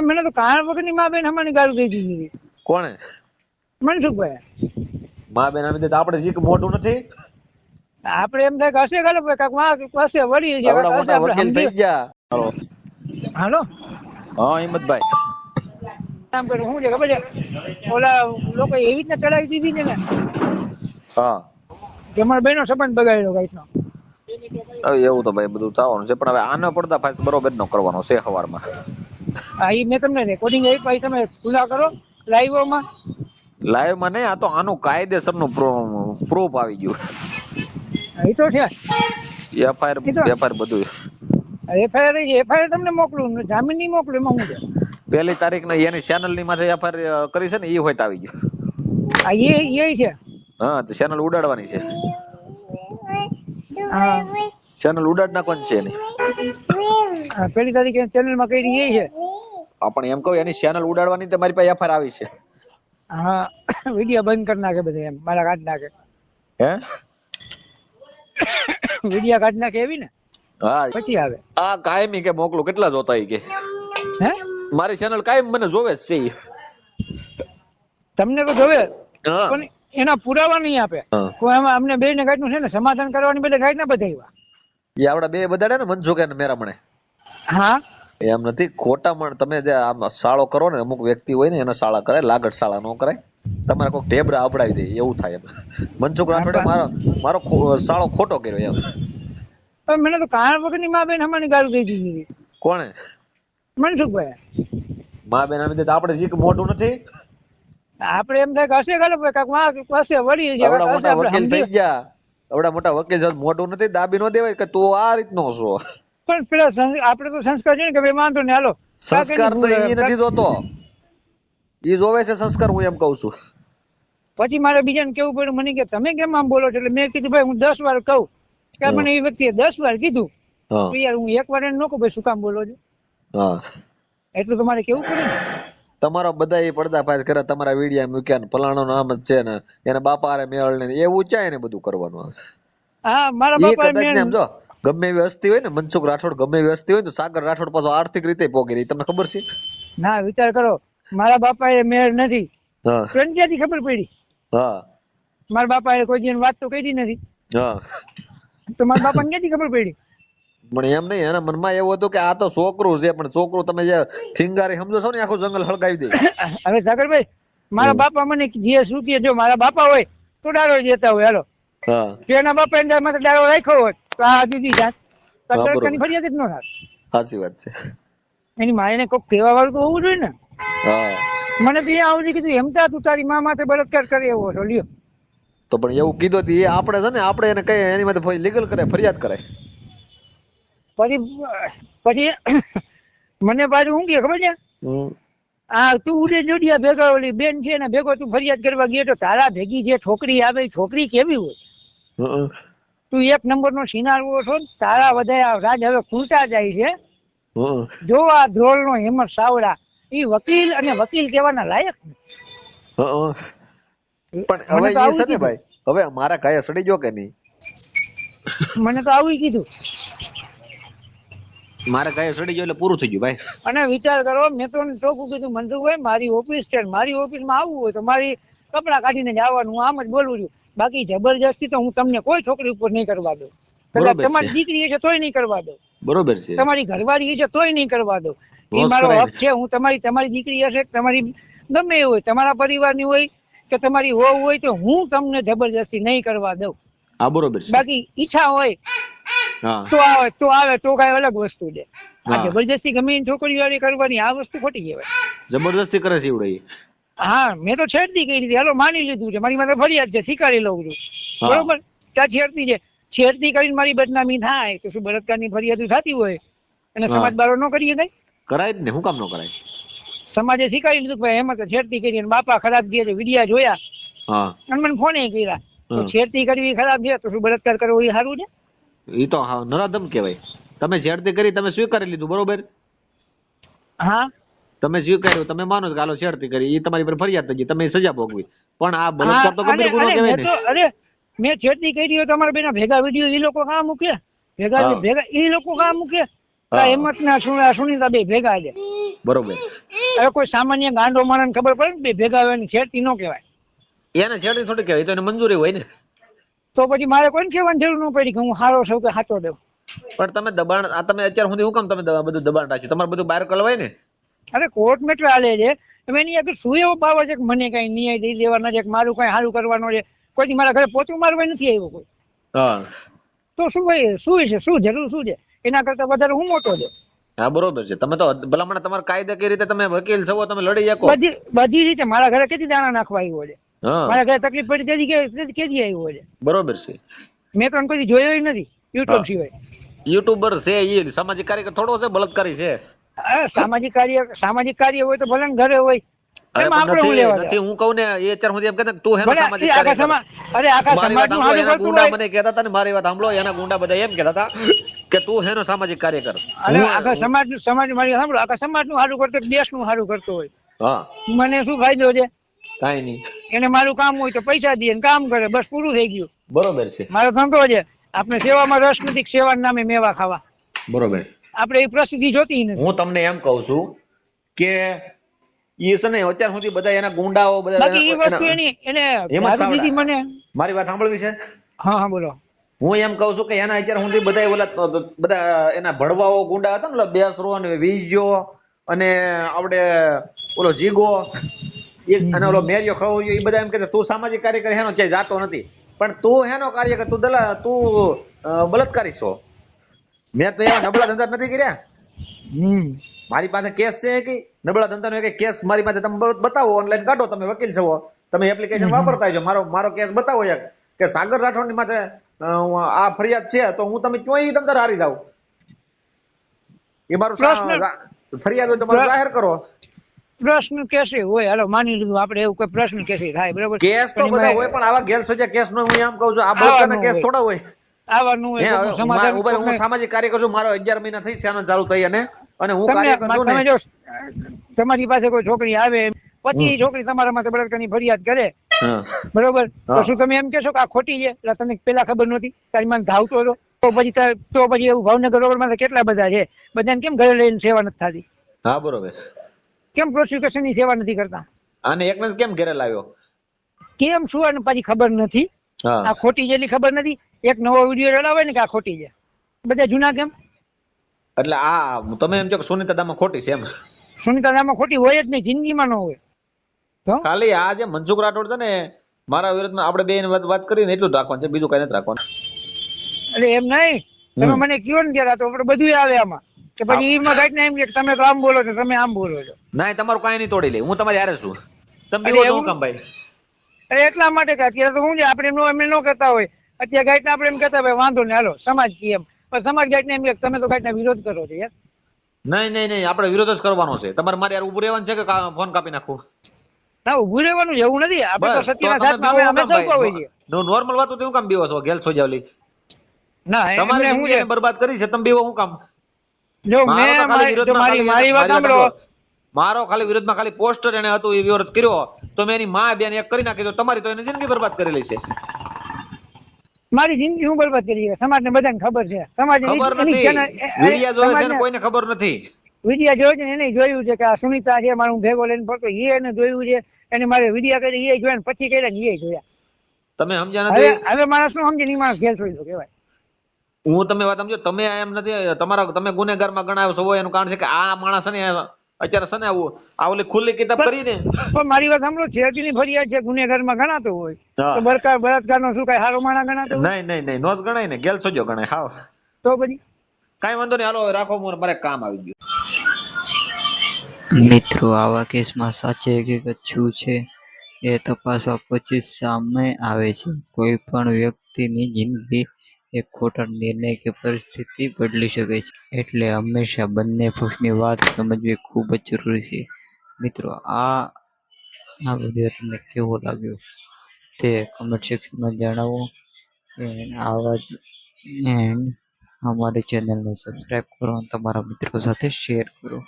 મને તો કારણ વગરની મા બેન અમારી ગાળું દઈ દીધી. કોણે? મનસુખભાઈ. મા બેન આવી તો આપણે જીક મોઢું નથી. આપડે એમ થાય કે હશે ગાલો કાક માં હશે વળી છે. આવડા મોટા વકીલ થઈ ગયા. હાલો હાલો. હા હિંમતભાઈ. કામ કરું શું છે ખબર છે, ઓલા લોકો એવી રીતના ચડાવી દીધી છે ને હા કે અમારા બેનો સંબંધ બગાડ્યો કઈક નો. હવે એવું તો ભાઈ બધું થવાનું છે, પણ હવે આનો પડદાફાશ બરોબર નો કરવાનો છે સવારમાં. હા એ મેં તમને રેકોર્ડિંગ આપી, પછી તમે ખુલ્લા કરો લાઈવોમાં. લાઈવ માં નહીં, આ તો આનું કાયદેસરનું પ્રૂફ આવી ગયું. એ તો છે એફઆઈઆર બધું. એફઆઈઆર તમને મોકલું, જામીન નહીં મોકલું, એમાં શું છે. 1 તારીખ ને એની ચેનલ ની માથે એફઆઈઆર કરી છે ને, એ હોય તો આવી ગયું. હા એ છે. હા તો ચેનલ ઉડાડવાની છે. હા ચેનલ ઉડાડ નાખવાની છે એની. 1 તારીખે ચેનલ માં કરી એ છે. આપણે એમ કહું એની ચેનલ ઉડાડવાની તો મારી પાસે એફઆઈઆર આવી છે. હા વિડિયો બંધ કરી નાખે બધા, એમ મારા કાઢ નાખે. હે વિડિયો કાઢ નાખે એવી ને. હા પછી આવે આ કાયમી કે મોકલું, કેટલા જોતા ઈ કે. હે મારી ચેનલ કાયમ મને જોવે જ છે. તમને તો જોવે હા પણ એના પુરાવા નહીં આપે. કોઈ આમાં અમને બે ને ગાઢનું છે ને સમાધાન કરવાની બદલે ગાઢ ના બધાવ્યા. એ આપડા બે બધાડે ને મનસુખ અને મેરામણે. હા એમ નથી, ખોટા મણ તમે જે આમ શાળો કરો ને, અમુક વ્યક્તિ હોય ને એના શાળા કરે, લાગડ શાળા નો કરાય. તમારે કોઈ ઢેબરા અપડાવી દે એવું થાય એમ. મનસુખ રાઠોડે મારો શાળો ખોટો કર્યો એમ. મને તો કારણ વગરની મા બેન અમારી ગાળું દઈ દીધી. કોણે? મનસુખભાઈ. મા બેન આવી તો આપણે જીક મોઢું નથી. આપડે એમ થાય કે હશે ગાલો કાક માં હશે વળી છે. આવડા મોટા વકીલ થઈ ગયા, આવડા મોટા વકીલ મોઢું નથી, દાબી નો દેવાય કે તું આ રીતનો છો. પણ પેલા આપડે તો સંસ્કાર છે ને કે ભાઈ વાંધો ને હાલો. સંસ્કાર તો એ નથી જોતો, એ જોવે છે સંસ્કાર. હું એમ કઉ છું. પછી મારે બીજાને કેવું પડ્યું, મને કે તમે કેમ આમ બોલો છો, એટલે મેં કીધું ભાઈ હું 10 વાર કહું કે મને એ વ્યક્તિએ 10 વાર કીધું તો યાર હું 1 વાર એને નો કહું ભાઈ શું કામ બોલો છો. હા એટલું તમારે કેવું પડે ને. તમારો બધા એ પડદાફાશ કરે, તમારા વિડિયા મૂક્યા ને ફલાણો નામ જ છે ને એને બાપા હારે મેળ ને એવું ચાય ને બધું કરવાનું. હા મારા એ બાપા કદાચ ને સમજો ગમે એવી હસ્તી હોય ને, મનસુખ રાઠોડ ગમે એવી હસ્તી હોય તો સાગર રાઠોડ પાછો આર્થિક રીતે પોગી રહી, તમને ખબર છે? ના વિચાર કરો, મારા બાપા એ મેળ નથી. હા ક્યાંથી ખબર પડી? હા મારા બાપા એ કોઈ દિન વાત તો કરી નથી. હા તો મારા બાપા ક્યાંથી ખબર પડી? પણ એમ નહીં, એના મનમાં એવું હતું કે આ તો છોકરું છે, પણ છોકરું તમે જે થિંગારી સમજો છો ને આખું જંગલ હળગાવી દે. હવે સાગરભાઈ મારા બાપા મને જે શું કહે, જો મારા બાપા હોય તો ડાળો દેતા હોય હાલો. હા એના બાપા એને માથે ડાળો રાખ્યો હોય તો આ દીદી જાત તડકાની ફરિયાદ જ ન થાય. સાચી વાત છે. એની માને કોઈક કહેવા વાળું તો હોવું જોઈએ ને. હા મને તો એ આવડી કીધું એમતા તું તારી મા માથે બળાત્કાર કરે એવો છો લ્યો. તો પણ એવું કીધું એ આપણે છે ને, આપણે એને કઈ એની માથે લીગલ કરે, ફરિયાદ કરે. પછી મને પાછું શું કે ખબર છે, આ તું ઉડે જોડિયા ભેગા ઓલી બેન છે ને ભેગો તું ફરિયાદ કરવા ગયો તો તારા ભેગી જે છોકરી આવે છોકરી કેવી હોય? તું 1 નંબરનો સિનારવો છો, તારા વધારે રાજ હવે ખુલતા જાય છે. જો આ ધ્રોળનો હેમંત સાવડા એ વકીલ અને વકીલ કહેવાના લાયક પણ હવે એ છે ને ભાઈ, હવે મારા કાયા સડી ગયો કે નહીં? મને તો આવું કીધું. મારે કાયા સડી ગયો એટલે પૂરું થઈ ગયું ભાઈ. અને વિચાર કરો, મેં તો ચોખ્ખું કીધું મનસુખભાઈ મારી ઓફિસ છે, મારી ઓફિસમાં આવવું હોય તો મારી કપડા કાઢીને જ આવવાનું, હું આમ જ બોલું છું. બાકી જબરજસ્તી તો હું તમને કોઈ છોકરી ઉપર નહીં કરવા દઉં. કદાચ તમારી દીકરી છે તોય નહીં કરવા દઉં. બરોબર છે. તમારી ઘરવાળી છે તોય નહીં કરવા દઉં. એ મારો હક છે. હું તમારી દીકરી હશે, તમારી ગમે એ હોય, તમારા પરિવારની હોય કે તમારી વહુ હોય તો હું તમને જબરજસ્તી નહીં કરવા દઉં. હા બરોબર છે. બાકી ઈચ્છા હોય તો આવે તો કઈ અલગ વસ્તુ છે. આ જબરજસ્તી ગમે છોકરી વાળી કરવાની આ વસ્તુ ખોટી કહેવાય. જબરદસ્તી કરે છે એવડે. હા મેં તો છેડતી કરી હતી, હાલો માની લીધું છે, મારી માથે ફરિયાદ છે, સ્વીકારી લઉં છું. બરોબર, ત્યાં છેડતી છે, છેડતી કરીને મારી બદનામી થાય તો શું બળાત્કારની ફરિયાદ થતી હોય અને સમાજ બારો ન કરીએ કઈ? કરાય જ ને, શું કામ ન કરાય? સમાજે સ્વીકારી લીધું કે એમાં તો છેડતી કરી અને બાપા ખરાબ કહે છે, વિડિયા જોયા અને મને ફોને કર્યા તો છેડતી કરવી ખરાબ છે તો શું બળાત્કાર કરવો એ સારું છે? એ તો નરાધમ કહેવાય. તમે છેડતી કરી, તમે સ્વીકારી લીધું, બરોબર? હા તમે સ્વીકાર્યું, તમે માનો કે હાલો છેડતી કરી, એ તમારી પર ફરિયાદ થઈ ગઈ, તમે સજા ભોગવી, પણ આ બળાત્કાર તો ગંભીર ગુનો કહેવાય ને. અરે મેં છેડતી કરી હોય તમારા બેના ભેગા વિડીયો એ લોકો કાં મૂકે? ભેગા એ લોકો કાં મૂકે? હિંમત ના સુનિતા બે ભેગા છે. બરોબર. હવે કોઈ સામાન્ય ગાંડો માણસ ખબર પડે ને બે ભેગા હોય ને છેડતી ન કહેવાય. એને છેડી થોડી કહેવાય, તો એને મંજૂરી હોય ને. તો પછી મારે કોઈને કહેવાની જરૂર ન પડી કે હું સારો છું કે સાચો દઉં. પણ તમે દબાણ, આ તમે અત્યાર સુધી હું કામ તમે બધું દબાણ રાખ્યું? તમારે બધું બહાર કળવાય ને. અરે કોર્ટ મેટર હાલે છે, હવે એની આગળ શું એવો પાવર છે કે મને કઈ ન્યાય દઈ દેવાના છે કે મારું કઈ સારું કરવાનું છે? કોઈ મારા ઘરે પોતું મારવા નથી આવ્યો કોઈ. હા તો શું ભાઈ શું છે, શું જરૂર શું છે? એના કરતા વધારે હું મોટો છે. હા બરોબર છે. તમે તો ભલામણ તમારા કાયદાકીય રીતે તમે વકીલ છો, તમે લડી શકો બધી રીતે. મારા ઘરે કેટલી દાણા નાખવા આવ્યો છે, હા મારા ઘરે તકલીફ પડી તેથી કેદી આવ્યો છે. બરોબર છે. મેં તો કોઈ જોયો નથી યુટ્યુબ સિવાય. યુટ્યુબર છે એ સામાજિક કાર્યકર થોડો છે, બળાત્કારી છે. સામાજિક કાર્ય હોય તો ભલે ને ઘરે હોય. અરે એમાં આપણે હું લેવા નથી, હું કહું ને એ અત્યાર સુધી એમ કહેતા તું હેનો ભલે સામાજિક આખા કાર્યકર. અરે આખા મારી વાત સમાજનું સાંભળો, સારું એના કરતું ગુંડા હોય. મને કહેતા હતા ને, મારી વાત સાંભળો, એના ગુંડા બધા એમ કહેતા હતા કે તું હેનો સામાજિક કાર્યકર. અરે આખા સમાજ મારી સાંભળો, આખા સમાજનું સારું કરતો દેશનું સારું કરતો હોય. હા મને શું ફાયદો છે? કાઈ નહીં. એને મારું કામ હોય તો પૈસા દે કામ કરે, બસ પૂરું થઈ ગયું. બરોબર છે. મારો ધંધો છે. આપણે સેવામાં રસ નથી, સેવાના નામે મેવા ખાવા. બરોબર. આપણે એ પ્રસિદ્ધિ જોતી નથી. હું તમને એમ કહું છું કે ઈ છે ને અત્યાર સુધી બધા એના ગુંડાઓ બધા બાકી એ વસ્તુ એને મારી દીદી મને. મારી વાત સાંભળવી છે? હા હા બોલો. હું એમ કહું છું કે એના અત્યાર સુધી બધા ઓલા બધા એના ભડવાઓ ગુંડા હતા ને, બેસરો ને વીજો અને આપણે ઓલો જીગો અને ઓલો મેરિયો ખવરિયો, એ બધા એમ કે તું સામાજિક કાર્યકર હેનો ક્યાંય જાતો નથી, પણ તું હેનો કાર્યકર, તું બળાત્કારી છો. મેં તો એવા નબળા ધંધા નથી કર્યા. મારી પાસે કેસ છે કે નબળા ધંધાનો એક કેસ મારી પાસે તમે બતાવો, ઓનલાઈન કાઢો, તમે વકીલ છો, તમે એપ્લિકેશન વાપરતા છો, મારો કેસ બતાવો એક કે સાગર રાઠોડની માથે આ ફરિયાદ છે, તો હું તમે ક્યાંય તમ તારે હારી જાવ. એ મારું ફરિયાદ હોય તો મારું જાહેર કરો. પ્રશ્ન કેસે હોય, હાલો માની લીધું આપણે એવું કોઈ પ્રશ્ન કેસે થાય, બરાબર. કેસ તો બધા હોય, પણ આવા ગેરસોજા કેસ નો હું એમ કહું છું, આ બળાત્કારના કેસ થોડા હોય. આવવાનું હોય. હું સામાજિક કાર્યકર છું, મારો 11 મહિના થઈ ચેનલ ચાલુ થઈ અને હું કાર્યકર છું ને. જો તમારી પાસે કોઈ છોકરી આવે પછી છોકરી તમારા માટે બળાત્કારની ફરિયાદ કરે, બરોબર, તો શું તમે એમ કેશો કે આ ખોટી છે? એટલે તને પેલા ખબર નહોતી, તારી મને ધાવતો હતો તો પછી એવું ભાવનગર રોડ માં કેટલા બધા છે, બધાને કેમ ઘરે લઈને સેવા નથી થતી? હા બરોબર. કેમ પ્રોસિક્યુશન ની સેવા નથી કરતા? અને એકને કેમ ઘરે લાવ્યો? કેમ શું? અને પછી ખબર નથી, આ ખોટી જેટલી ખબર નથી. એક નવો વિડીયો ચડાવે ને કે આ ખોટી છે, બધા જૂના કેમ? એટલે આ તમે એમ કહો કે સુનિતા દામા ખોટી છે એમ? સુનિતા દામા ખોટી હોય જ નહીં, જિંદગીમાં ન હોય. ખાલી આ જે મનસુખ રાઠોડ છે ને, મારા વિરુદ્ધમાં આપણે બે વાત કરીને એટલું જ રાખવાનું છે, બીજું કઈ નથી રાખવાનું. એટલે એમ નહીં, તમે મને કયો ને ત્યારે તો આપણે બધું આવે આમાં, કે પછી ઈમાં ગાઈડ ને એમ કે તમે તો આમ બોલો છો, તમે આમ બોલો છો. નહીં, તમારું કઈ નહીં તોડી લે, હું તમારી હારે છું. તમે બીવો શું કામ ભાઈ? અરે એટલા માટે કે અત્યારે તો શું છે, આપણે એમ ન કહેતા હોય, અત્યારે ગાઈડ આપણે એમ કહેતા ભાઈ વાંધો ને હાલો સમાજ કી એમ, પણ સમાજ ગાઈડ ને એમ કે તમે તો ગાઈડ ના વિરોધ કરો છો યાર. નહીં, આપણે વિરોધ જ કરવાનો છે. તમારે મારે યાર ઉભું રહેવાનું છે કે ફોન કાપી નાખું? ના, ઉભું રહેવાનું એવું નથી, આપણે તો સત્યના સાથમાં અમે સૌ હોય છે. નોર્મલ વાતો તો હું કામ બીવો છો? ગેલ છો જાવલી ના, તમારી જિંદગીને બરબાદ કરી છે, તમે બીવો હું કામ? જો મારી વાત સાંભળો, મારો ખાલી વિરોધમાં ખાલી પોસ્ટર એને હતું, એ વિરોધ કર્યો તો મેં એની માં બેન એક કરી નાખી, તો તમારી તો એની જિંદગી બરબાદ કરી લઈ છે. મારી જિંદગી હું બરબાદ કરી છે, સમાજને બધાને ખબર છે. સમાજ ખબર નથી, વિડિયા જોવે છે ને કોઈને ખબર નથી. વિડિયા જોયું છે એને જોયું છે કે આ સુનિતા છે મારું ભેગો લઈને ફરતો, એને જોયું છે, એને મારે વિડિયા કરી એ જોયા, પછી કર્યા ને એ જોયા. તમે સમજ્યા નથી? હવે માણસ નું સમજે, માણસ ઘેર છોડી દો કહેવાય. હું તમે વાત સમજો, તમે એમ નથી, તમે ગુનેગારમાં ગણાયો છો એનું કારણ છે કે આ માણસ ને અત્યારે છે ને આ ઓલી ખુલ્લી કિતાબ કરી ને. પણ મારી વાત સાંભળો, છેડતીની ફરિયાદ છે ગુનેગારમાં ગણાતો હોય તો બળાત્કાર નો શું કઈ હારો માણા ગણાતો? નહીં, નો જ ગણાય ને, ગેલ સોજો ગણાય. હાવ તો પછી કઈ વાંધો નહીં, હાલો રાખો, મારે કામ આવી ગયું. મિત્રો, આવા કેસમાં સાચી હકીકત શું છે એ તપાસવા પછી સામે આવે છે. કોઈ પણ વ્યક્તિની જિંદગી એક ખોટા નિર્ણય કે પરિસ્થિતિ બદલી શકે છે, એટલે હંમેશા બંને પક્ષની વાત સમજવી ખૂબ જ જરૂરી છે. મિત્રો, આ વિડીયો તમને કેવો લાગ્યો તે કમેન્ટ સેક્શનમાં જણાવો. આવા અમારી ચેનલને સબસ્ક્રાઈબ કરો અને તમારા મિત્રો સાથે શેર કરો.